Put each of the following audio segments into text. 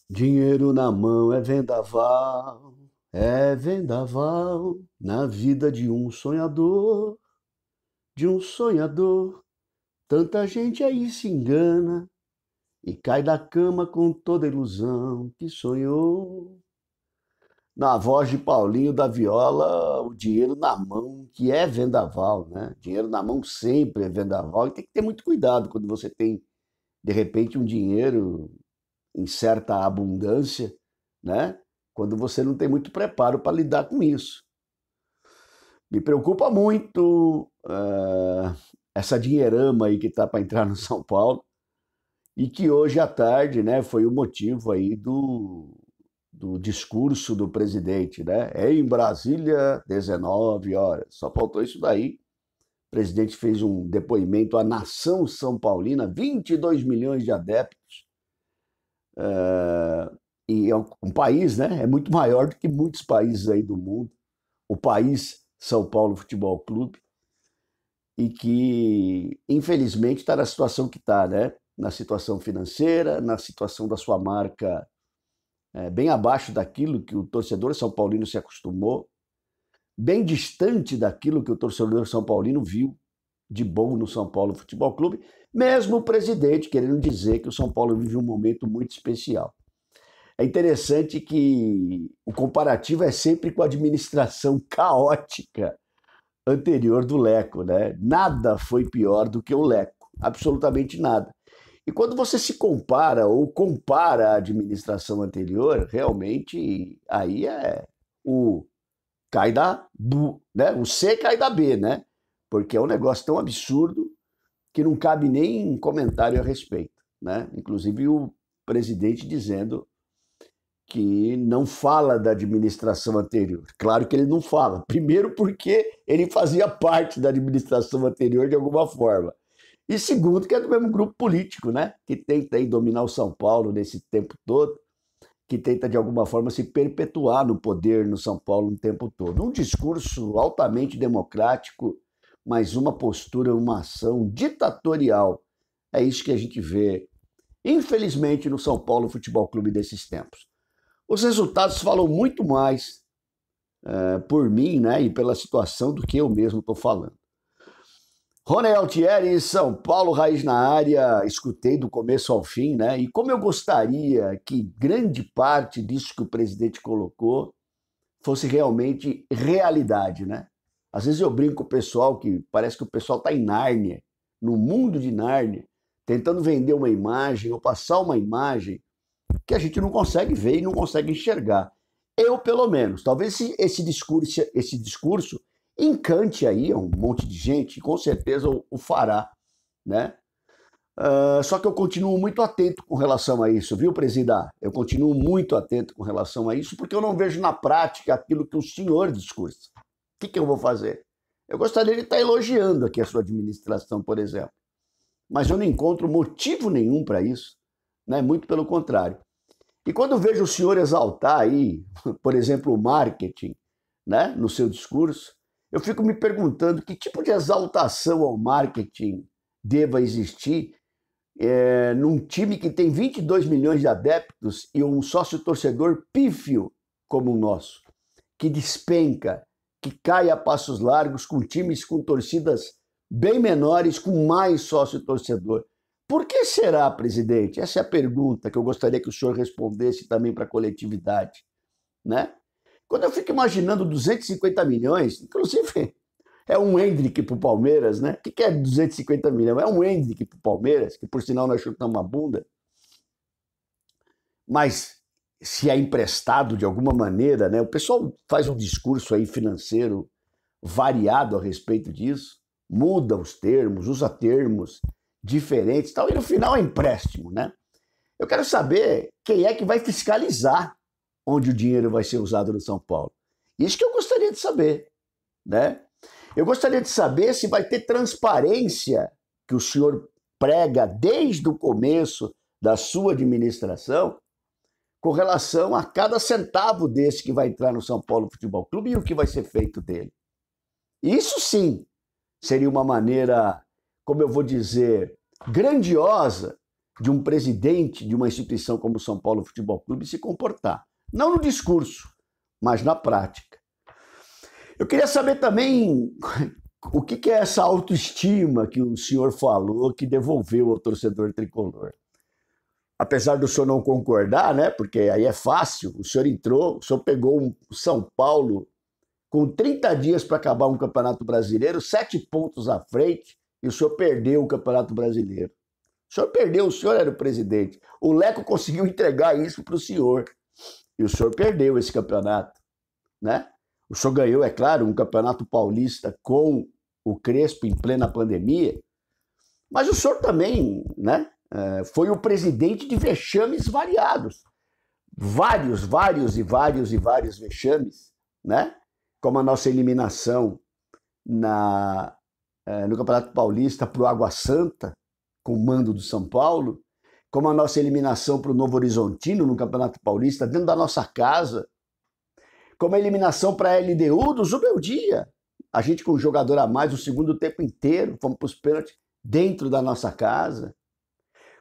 Dinheiro na mão é vendaval na vida de um sonhador, de um sonhador. Tanta gente aí se engana e cai da cama com toda a ilusão que sonhou. Na voz de Paulinho da Viola, o dinheiro na mão, que é vendaval, né? Dinheiro na mão sempre é vendaval e tem que ter muito cuidado quando você tem, de repente, um dinheiro em certa abundância, né? Quando você não tem muito preparo para lidar com isso. Me preocupa muito essa dinheirama aí que está para entrar no São Paulo e que hoje à tarde, né, foi o motivo aí do discurso do presidente, né? Em Brasília, 19 horas. Só faltou isso daí. O presidente fez um depoimento à nação são paulina, 22 milhões de adeptos. E é um país, né? É muito maior do que muitos países aí do mundo. O país São Paulo Futebol Clube e que, infelizmente, está na situação que está, né? Na situação financeira, na situação da sua marca bem abaixo daquilo que o torcedor são paulino se acostumou, bem distante daquilo que o torcedor são paulino viu de bom no São Paulo Futebol Clube, mesmo o presidente querendo dizer que o São Paulo vive um momento muito especial. É interessante que o comparativo é sempre com a administração caótica anterior do Leco, né? Nada foi pior do que o Leco, absolutamente nada. E quando você se compara ou compara a administração anterior, realmente aí o cai da B, né? O C cai da B, né? Porque é um negócio tão absurdo que não cabe nem comentário a respeito, né? Inclusive o presidente dizendo que não fala da administração anterior. Claro que ele não fala. Primeiro porque ele fazia parte da administração anterior de alguma forma. E segundo que é do mesmo grupo político, né? Que tenta aí dominar o São Paulo nesse tempo todo, que tenta de alguma forma se perpetuar no poder no São Paulo o tempo todo. Um discurso altamente democrático, mas uma postura, uma ação ditatorial. É isso que a gente vê, infelizmente, no São Paulo Futebol Clube desses tempos. Os resultados falam muito mais por mim, né, e pela situação do que eu mesmo estou falando. Rony Altieri, São Paulo, raiz na área, escutei do começo ao fim, né? E como eu gostaria que grande parte disso que o presidente colocou fosse realmente realidade, né? Às vezes eu brinco com o pessoal que parece que o pessoal está em Nárnia, no mundo de Nárnia, tentando vender uma imagem ou passar uma imagem que a gente não consegue ver e não consegue enxergar. Eu, pelo menos, talvez esse discurso encante aí um monte de gente, com certeza o fará, né? Só que eu continuo muito atento com relação a isso, viu, presida? Eu continuo muito atento com relação a isso, porque eu não vejo na prática aquilo que o senhor discursa. O que eu vou fazer? Eu gostaria de estar elogiando aqui a sua administração, por exemplo, mas eu não encontro motivo nenhum para isso, né? Muito pelo contrário. E quando eu vejo o senhor exaltar aí, por exemplo, o marketing, né, no seu discurso, eu fico me perguntando que tipo de exaltação ao marketing deva existir num time que tem 22 milhões de adeptos e um sócio-torcedor pífio como o nosso, que despenca, que cai a passos largos com times com torcidas bem menores, com mais sócio-torcedor. Por que será, presidente? Essa é a pergunta que eu gostaria que o senhor respondesse também para a coletividade, né? Quando eu fico imaginando 250 milhões, inclusive é um Hendrick para o Palmeiras, né? O que é 250 milhões? É um Hendrick para o Palmeiras, que por sinal nós chutamos uma bunda, mas se é emprestado de alguma maneira, né? O pessoal faz um discurso aí financeiro variado a respeito disso, muda os termos, usa termos diferentes, tal, e no final é empréstimo, né? Eu quero saber quem é que vai fiscalizar onde o dinheiro vai ser usado no São Paulo. Isso que eu gostaria de saber, né? Eu gostaria de saber se vai ter transparência que o senhor prega desde o começo da sua administração com relação a cada centavo desse que vai entrar no São Paulo Futebol Clube e o que vai ser feito dele. Isso sim seria uma maneira, como eu vou dizer, grandiosa de um presidente de uma instituição como o São Paulo Futebol Clube se comportar. Não no discurso, mas na prática. Eu queria saber também o que é essa autoestima que o senhor falou que devolveu ao torcedor tricolor. Apesar do senhor não concordar, né? Porque aí é fácil, o senhor entrou, o senhor pegou um São Paulo com 30 dias para acabar um Campeonato Brasileiro, 7 pontos à frente, e o senhor perdeu o Campeonato Brasileiro. O senhor perdeu, o senhor era o presidente. O Leco conseguiu entregar isso para o senhor. E o senhor perdeu esse campeonato, né? O senhor ganhou, é claro, um Campeonato Paulista com o Crespo em plena pandemia, mas o senhor também, né? Foi o presidente de vexames variados. Vários vexames, né? Como a nossa eliminação no Campeonato Paulista para o Água Santa, com o mando do São Paulo, como a nossa eliminação para o Novo Horizontino no Campeonato Paulista, dentro da nossa casa, como a eliminação para a LDU do Zubeldia. A gente com um jogador a mais o segundo tempo inteiro, fomos para os pênaltis dentro da nossa casa.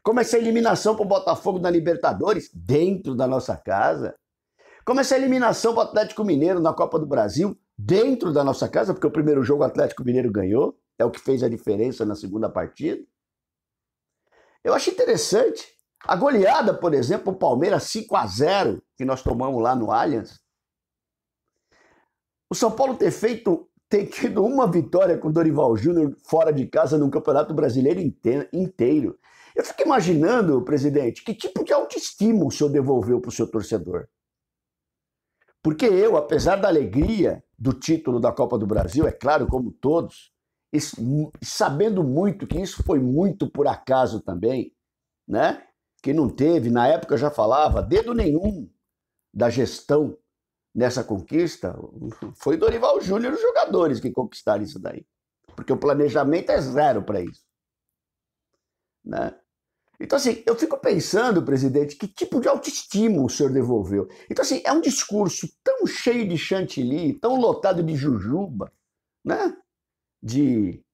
Como essa eliminação para o Botafogo na Libertadores, dentro da nossa casa. Como essa eliminação para o Atlético Mineiro na Copa do Brasil, dentro da nossa casa, porque o primeiro jogo o Atlético Mineiro ganhou, é o que fez a diferença na segunda partida. Eu acho interessante. A goleada, por exemplo, o Palmeiras 5-0, que nós tomamos lá no Allianz. O São Paulo ter tido uma vitória com o Dorival Júnior fora de casa no Campeonato Brasileiro inteiro. Eu fico imaginando, presidente, que tipo de autoestima o senhor devolveu para o seu torcedor. Porque eu, apesar da alegria do título da Copa do Brasil, é claro, como todos, sabendo muito que isso foi muito por acaso também, né? Que não teve, na época eu já falava, dedo nenhum da gestão nessa conquista, foi Dorival Júnior e os jogadores que conquistaram isso daí. Porque o planejamento é zero para isso. Né? Então, assim, eu fico pensando, presidente, que tipo de autoestima o senhor devolveu? Então, assim, é um discurso tão cheio de chantilly, tão lotado de jujuba, né? De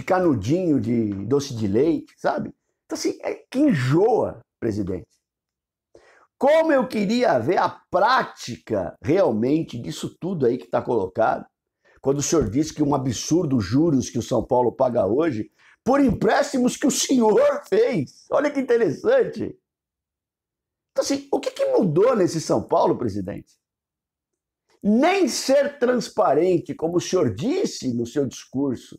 canudinho, de doce de leite, sabe? Então, assim, que enjoa, presidente. Como eu queria ver a prática realmente disso tudo aí que está colocado, quando o senhor disse que um absurdo os juros que o São Paulo paga hoje por empréstimos que o senhor fez. Olha que interessante. Então, assim, o que mudou nesse São Paulo, presidente? Nem ser transparente, como o senhor disse no seu discurso,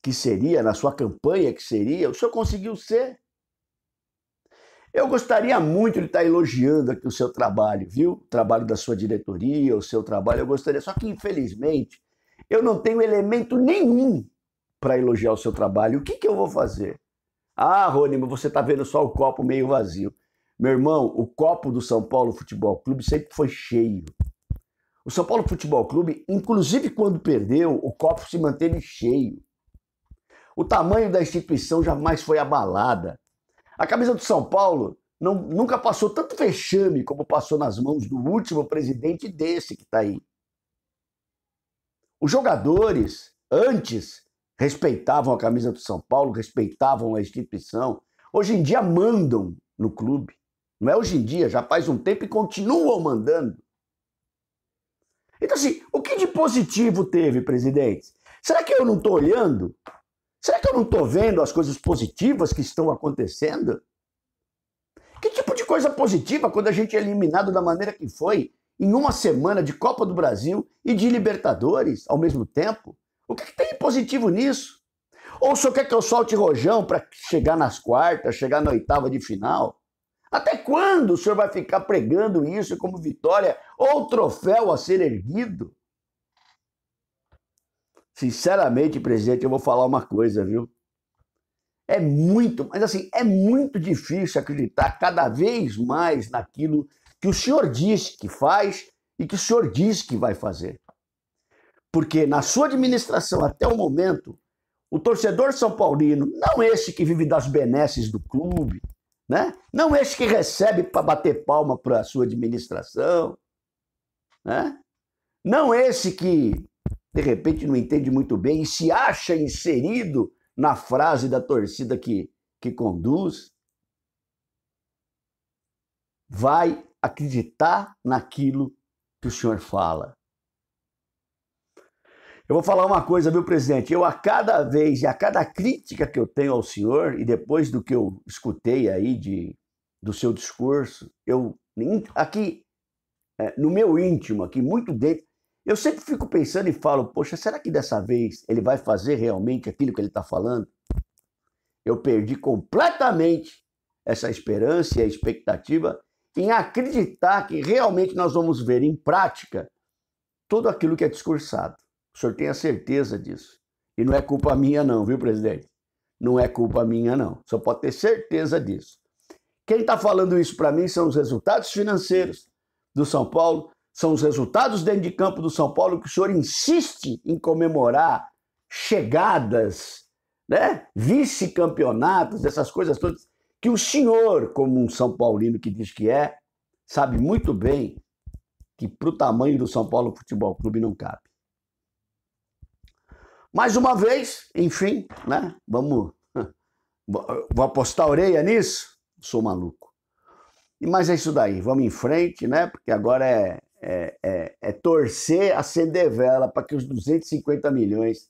que seria, na sua campanha que seria, o senhor conseguiu ser. Eu gostaria muito de estar elogiando aqui o seu trabalho, viu? O trabalho da sua diretoria, o seu trabalho, eu gostaria. Só que, infelizmente, eu não tenho elemento nenhum para elogiar o seu trabalho. O que eu vou fazer? Ah, Rony, mas você está vendo só o copo meio vazio. Meu irmão, o copo do São Paulo Futebol Clube sempre foi cheio. O São Paulo Futebol Clube, inclusive quando perdeu, o copo se manteve cheio. O tamanho da instituição jamais foi abalada. A camisa do São Paulo nunca passou tanto vexame como passou nas mãos do último presidente desse que está aí. Os jogadores, antes, respeitavam a camisa do São Paulo, respeitavam a instituição. Hoje em dia mandam no clube. Não é hoje em dia, já faz um tempo e continuam mandando. Então, assim, o que de positivo teve, presidente? Será que eu não estou olhando? Será que eu não estou vendo as coisas positivas que estão acontecendo? Que tipo de coisa positiva quando a gente é eliminado da maneira que foi, em uma semana de Copa do Brasil e de Libertadores ao mesmo tempo? O que tem de positivo nisso? Ou o senhor quer que eu solte rojão para chegar nas quartas, chegar na oitava de final? Até quando o senhor vai ficar pregando isso como vitória ou troféu a ser erguido? Sinceramente, presidente, eu vou falar uma coisa, viu? Mas assim, é muito difícil acreditar cada vez mais naquilo que o senhor diz que faz e que o senhor diz que vai fazer. Porque na sua administração, até o momento, o torcedor são paulino, não esse que vive das benesses do clube, né? Não esse que recebe para bater palma para a sua administração, né? Não esse que de repente não entende muito bem e se acha inserido na frase da torcida que conduz, vai acreditar naquilo que o senhor fala. Eu vou falar uma coisa, viu, presidente? Eu, a cada vez e a cada crítica que eu tenho ao senhor, e depois do que eu escutei aí do seu discurso, eu aqui, no meu íntimo, aqui muito dentro, eu sempre fico pensando e falo, poxa, será que dessa vez ele vai fazer realmente aquilo que ele está falando? Eu perdi completamente essa esperança e a expectativa em acreditar que realmente nós vamos ver em prática tudo aquilo que é discursado. O senhor tenha certeza disso. E não é culpa minha não, viu, presidente? Não é culpa minha não. Só pode ter certeza disso. Quem está falando isso para mim são os resultados financeiros do São Paulo, são os resultados dentro de campo do São Paulo que o senhor insiste em comemorar chegadas, né? Vice-campeonatos, essas coisas todas, que o senhor, como um São Paulino que diz que é, sabe muito bem que para o tamanho do São Paulo Futebol Clube não cabe. Mais uma vez, enfim, né? Vou apostar a orelha nisso? Sou maluco. Mas é isso daí, vamos em frente, né? Porque agora é torcer, acender vela para que os 250 milhões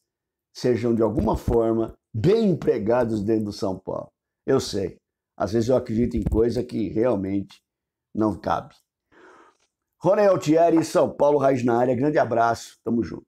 sejam de alguma forma bem empregados dentro do São Paulo. Eu sei, às vezes eu acredito em coisa que realmente não cabe. Rony Altieri, São Paulo, Raiz na área, grande abraço, tamo junto.